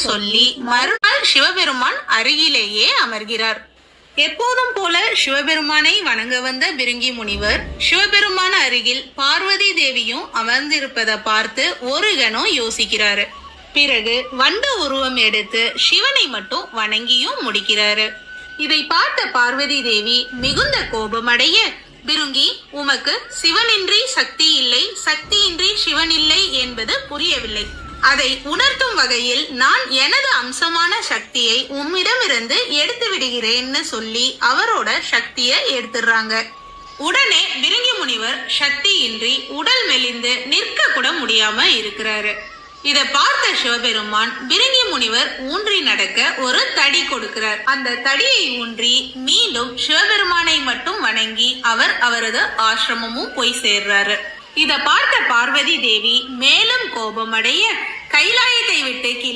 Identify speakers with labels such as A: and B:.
A: சொல்லி மறுநாள் சிவபெருமான் அருகிலேயே அமர்கிறார். எப்போதும் போல சிவபெருமானை வணங்க வந்த பிருங்கி முனிவர் சிவபெருமான அருகில் பார்வதி தேவியும் அமர்ந்திருப்பதை பார்த்து ஒரு கணம் யோசிக்கிறாரு. பிறகு வண்டு உருவம் எடுத்து சிவனை மட்டும் வணங்கியும் முடிக்கிறாரு. இதை பார்த்த பார்வதி தேவி மிகுந்த கோபமடைய, பிருங்கி, உமக்கு சிவனின்றி சக்தி இல்லை, சக்தியின்றி சிவன் இல்லை என்பது புரியவில்லை. அதை உணர்த்தும் வகையில் நான் எனது அம்சமான சக்தியை உம்மிடமிருந்து எடுத்து விடுகிறேன்னு சொல்லி அவரோட சக்தியை எடுத்துடுறாங்க. உடனே பிருங்கி முனிவர் சக்தியின்றி உடல் மெலிந்து நிற்க கூட முடியாம இருக்கிறாரு. இத பார்த்த சிவபெருமான் பிருங்கி முனிவர் ஊன்றி நடக்க ஒரு தடி கொடுக்கிறார். அந்த தடியை ஊன்றி மீண்டும் சிவபெருமானை மட்டும் வணங்கி அவர் அவரது ஆசிரமமும் போய் சேர்றாரு. இத பார்த்த பார்வதி தேவி மேலும் கோபமடைய கைலாயத்தை விட்டு கீழே